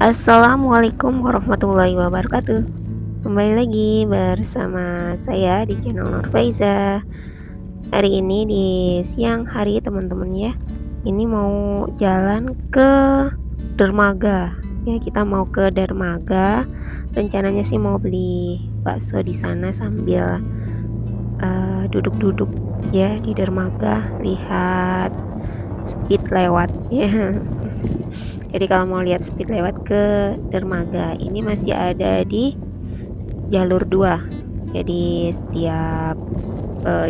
Assalamualaikum warahmatullahi wabarakatuh. Kembali lagi bersama saya di channel Nurfaiza. Hari ini di siang hari teman-teman ya. Ini mau jalan ke dermaga. Ya, kita mau ke dermaga. Rencananya sih mau beli bakso di sana sambil duduk-duduk ya di dermaga, lihat speed lewat ya. Jadi kalau mau lihat speed lewat ke dermaga, ini masih ada di jalur 2. Jadi setiap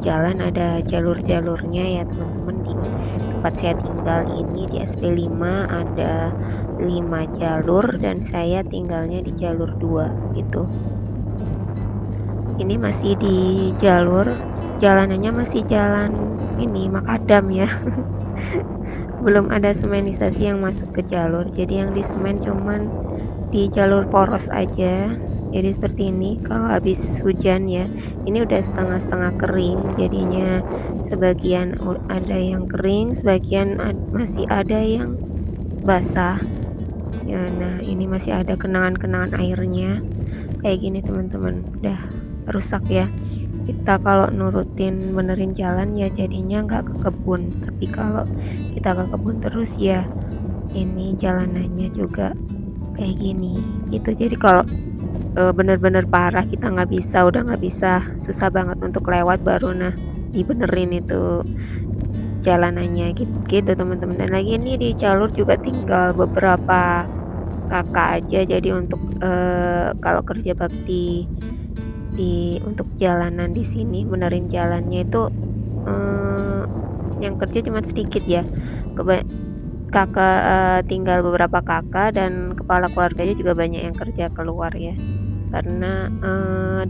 jalan ada jalur-jalurnya ya teman-teman. Di tempat saya tinggal ini di SP5 ada 5 jalur dan saya tinggalnya di jalur 2 gitu. Ini masih di jalanannya masih jalan ini makadam ya. Belum ada semenisasi yang masuk ke jalur, jadi yang di semen cuman di jalur poros aja. Jadi seperti ini kalau habis hujan ya, ini udah setengah-setengah kering, jadinya sebagian ada yang kering, sebagian masih ada yang basah ya. Nah ini masih ada kenangan-kenangan airnya kayak gini teman-teman, udah rusak ya. Kita kalau nurutin benerin jalan ya jadinya nggak ke kebun, tapi kalau kita ke kebun terus ya ini jalanannya juga kayak gini gitu. Jadi kalau bener-bener parah kita udah nggak bisa, susah banget untuk lewat, baru nah dibenerin itu jalanannya gitu teman-teman. Dan lagi ini di jalur juga tinggal beberapa kakak aja, jadi untuk kalau kerja bakti untuk jalanan di sini benerin jalannya itu yang kerja cuma sedikit ya. Kakak tinggal beberapa kakak dan kepala keluarganya juga banyak yang kerja keluar ya, karena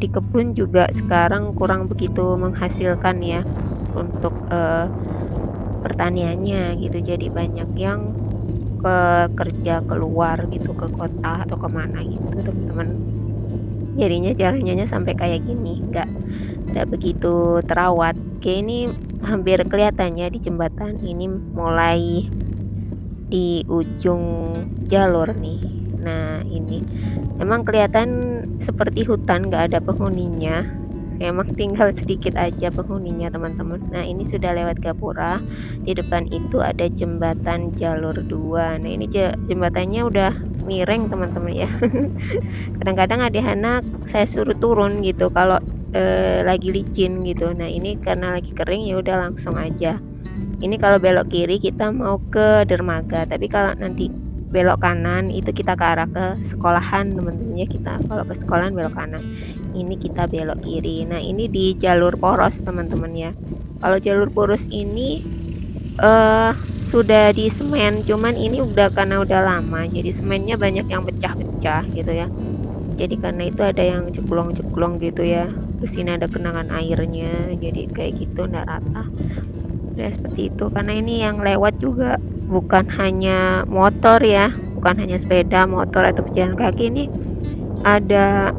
di kebun juga sekarang kurang begitu menghasilkan ya untuk pertaniannya gitu. Jadi banyak yang kerja keluar gitu, ke kota atau kemana gitu teman-teman. Jadinya jalannya sampai kayak gini, nggak begitu terawat. Oke, ini hampir kelihatannya di jembatan ini mulai di ujung jalur nih. Nah ini emang kelihatan seperti hutan, nggak ada penghuninya, emang tinggal sedikit aja penghuninya teman-teman. Nah ini sudah lewat gapura, di depan itu ada jembatan jalur 2. Nah ini jembatannya udah miring teman-teman ya. Kadang-kadang adik-anak saya suruh turun gitu kalau lagi licin gitu. Nah ini karena lagi kering ya udah langsung aja. Ini kalau belok kiri kita mau ke dermaga, tapi kalau nanti belok kanan itu kita ke arah ke sekolahan teman-teman ya. Kita kalau ke sekolahan belok kanan, ini kita belok kiri. Nah ini di jalur poros teman-teman ya. Kalau jalur poros ini sudah di semen, cuman ini karena udah lama jadi semennya banyak yang pecah-pecah gitu ya. Jadi karena itu ada yang jeblong-jeblong gitu ya. Terus ini ada kenangan airnya, jadi kayak gitu nggak rata. Ya seperti itu, karena ini yang lewat juga bukan hanya motor ya, bukan hanya sepeda motor atau pejalan kaki. Ini ada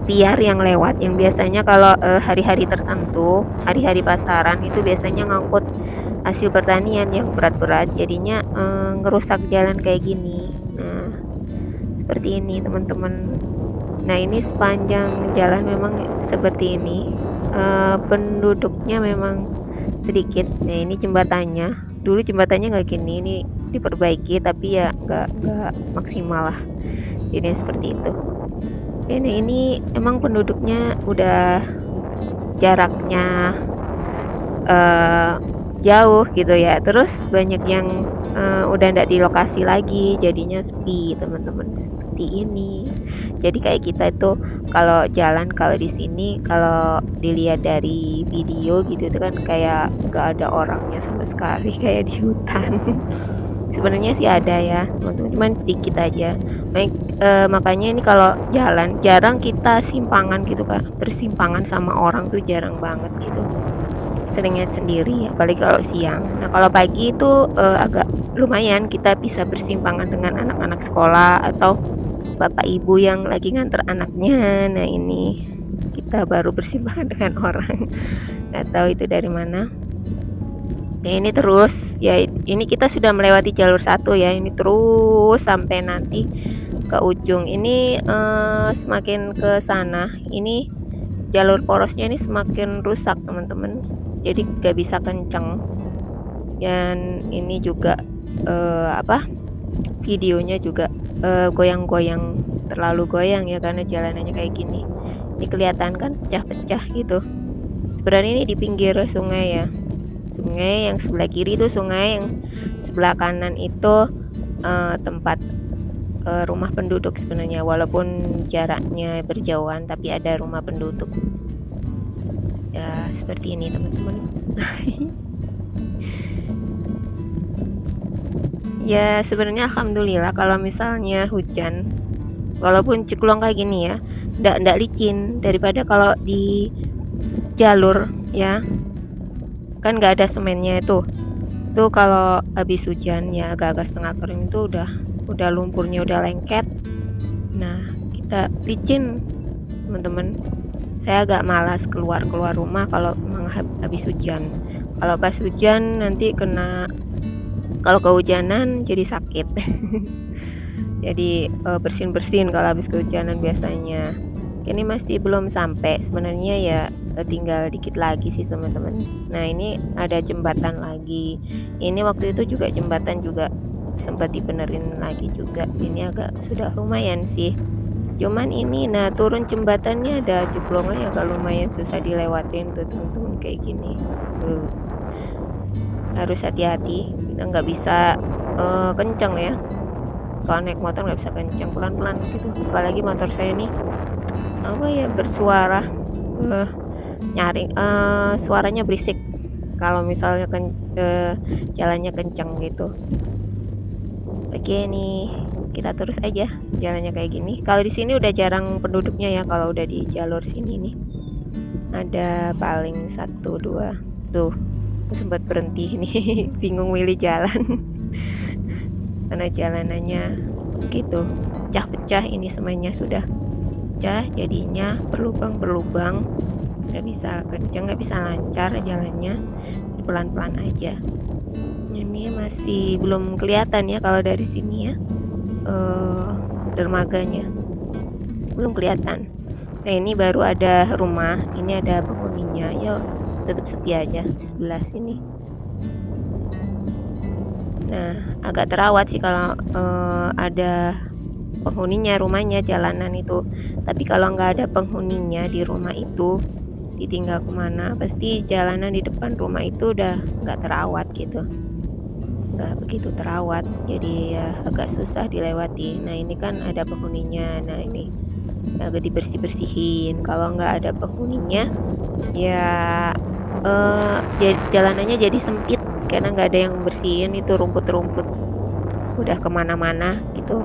piar yang lewat, yang biasanya kalau hari-hari tertentu, hari-hari pasaran itu biasanya ngangkut hasil pertanian yang berat-berat, jadinya ngerusak jalan kayak gini. Nah seperti ini teman-teman. Nah ini sepanjang jalan memang seperti ini, penduduknya memang sedikit. Nah ini jembatannya, dulu jembatannya nggak gini, ini diperbaiki tapi ya nggak maksimal lah, jadi seperti itu. Ini emang penduduknya udah jaraknya jauh gitu ya, terus banyak yang udah ndak di lokasi lagi, jadinya sepi teman-teman seperti ini. Jadi kayak kita itu kalau jalan, kalau di sini kalau dilihat dari video gitu itu kan kayak gak ada orangnya sama sekali, kayak di hutan. Sebenarnya sih ada ya teman-teman, cuman sedikit aja. Makanya ini kalau jalan jarang kita simpangan gitu kan, bersimpangan sama orang tuh jarang banget gitu, seringnya sendiri apalagi kalau siang. Nah kalau pagi itu agak lumayan, kita bisa bersimpangan dengan anak-anak sekolah atau bapak ibu yang lagi nganter anaknya. Nah ini kita baru bersimpangan dengan orang, nggak tahu itu dari mana. Oke, ini terus ya, ini kita sudah melewati jalur satu ya, ini terus sampai nanti ke ujung. Ini semakin ke sana ini jalur porosnya ini semakin rusak teman-teman, jadi gak bisa kenceng. Dan ini juga videonya juga goyang-goyang, terlalu goyang ya karena jalanannya kayak gini. Ini kelihatan kan pecah-pecah gitu. Sebenarnya ini di pinggir sungai ya, sungai yang sebelah kiri itu sungai, yang sebelah kanan itu tempat rumah penduduk sebenarnya, walaupun jaraknya berjauhan tapi ada rumah penduduk ya, seperti ini teman-teman. Ya sebenarnya alhamdulillah kalau misalnya hujan, walaupun ceklong kayak gini ya, ndak licin, daripada kalau di jalur ya kan nggak ada semennya itu kalau habis hujan ya agak-agak setengah kering itu udah lumpurnya udah lengket. Nah kita licin teman-teman. Saya agak malas keluar rumah kalau memang habis hujan. Kalau pas hujan nanti kena, kalau kehujanan jadi sakit. Jadi bersin kalau habis kehujanan biasanya. Ini masih belum sampai sebenarnya ya, tinggal dikit lagi sih teman-teman. Nah ini ada jembatan lagi, ini waktu itu juga jembatan juga sempat dibenerin lagi juga, ini agak sudah lumayan sih. Cuman ini nah turun jembatannya ada jeblongannya, agak lumayan susah dilewatin tuh teman-teman, kayak gini tuh. Harus hati-hati, nggak bisa kenceng ya. Kalau naik motor nggak bisa kenceng, pelan-pelan gitu. Apalagi motor saya nih bersuara nyaring, suaranya berisik kalau misalnya jalannya kencang gitu. Oke nih kita terus aja jalannya kayak gini. Kalau di sini udah jarang penduduknya ya, kalau udah di jalur sini nih ada paling 1, 2 tuh. Sempat berhenti nih bingung milih jalan karena jalanannya gitu pecah-pecah, ini semuanya sudah pecah jadinya berlubang, nggak bisa kenceng, nggak bisa lancar jalannya, pelan-pelan aja. Ini masih belum kelihatan ya kalau dari sini ya, dermaganya belum kelihatan. Nah ini baru ada rumah, ini ada penghuninya, yuk tetap sepi aja sebelah sini. Nah agak terawat sih kalau ada penghuninya rumahnya, jalanan itu. Tapi kalau nggak ada penghuninya di rumah itu, ditinggal kemana, pasti jalanan di depan rumah itu udah nggak terawat gitu, nggak begitu terawat, jadi ya agak susah dilewati. Nah ini kan ada penghuninya, nah ini agak dibersih-bersihin. Kalau nggak ada penghuninya ya jalanannya jadi sempit karena nggak ada yang bersihin, itu rumput-rumput udah kemana-mana gitu.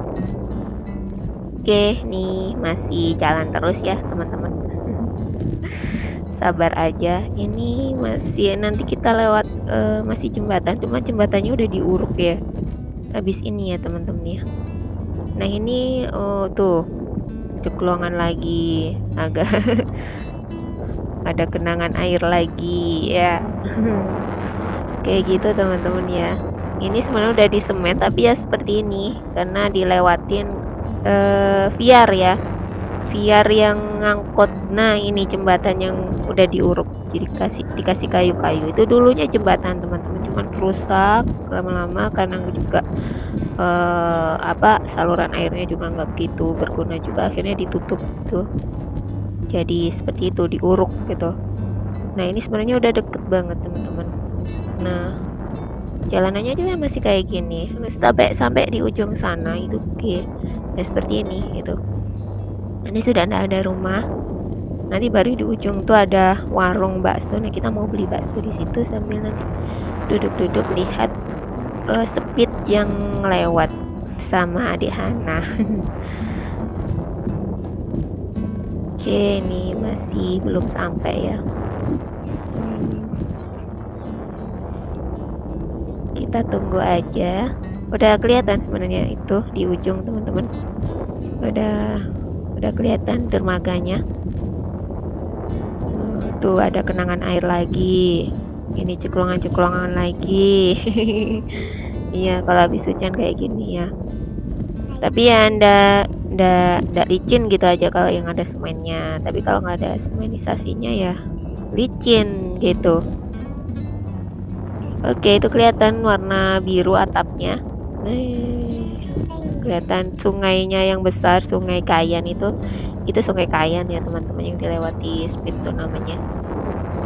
Oke, nih masih jalan terus ya teman-teman. Sabar aja, ini masih nanti kita lewat masih jembatan, cuma jembatannya udah diuruk ya habis ini ya teman-teman ya. Nah ini tuh ceklongan lagi, agak ada kenangan air lagi ya. Kayak gitu teman-teman ya. Ini sebenarnya udah di semen tapi ya seperti ini karena dilewatin VR ya, VR yang ngangkut. Nah ini jembatan yang udah diuruk, jadi dikasih kayu-kayu. Itu dulunya jembatan teman-teman, cuman rusak lama-lama karena juga saluran airnya juga nggak begitu berguna juga, akhirnya ditutup tuh. Jadi seperti itu, diuruk gitu. Nah ini sebenarnya udah deket banget teman-teman. Nah jalanannya juga masih kayak gini, sampai di ujung sana itu oke. Nah seperti ini itu. Ini sudah ada rumah. Nanti baru di ujung tuh ada warung bakso. Nah kita mau beli bakso di situ sambil nanti duduk-duduk lihat speed yang lewat sama adik Hana. Oke, ini masih belum sampai ya. Kita tunggu aja. Udah kelihatan sebenarnya itu di ujung teman-teman. Udah kelihatan dermaganya. Tuh ada kenangan air lagi. Ini ceklongan-ceklongan lagi. Iya, kalau habis hujan kayak gini ya. Tapi ya ndak licin gitu aja kalau yang ada semennya. Tapi kalau nggak ada semenisasinya ya licin gitu. Oke, itu kelihatan warna biru atapnya. Kelihatan sungainya yang besar, Sungai Kayan itu Sungai Kayan ya teman-teman, yang dilewati speed tuh namanya.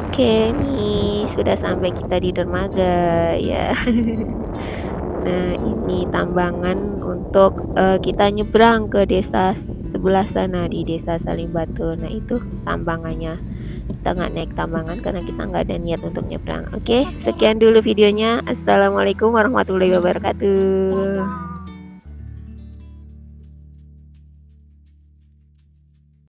Oke, nih sudah sampai kita di dermaga ya. Nah, ini tambangan untuk kita nyebrang ke desa sebelah sana, di desa Salimbatu. Nah, itu tambangannya. Kita nggak naik tambangan karena kita nggak ada niat untuk nyebrang. Oke, sekian dulu videonya. Assalamualaikum warahmatullahi wabarakatuh.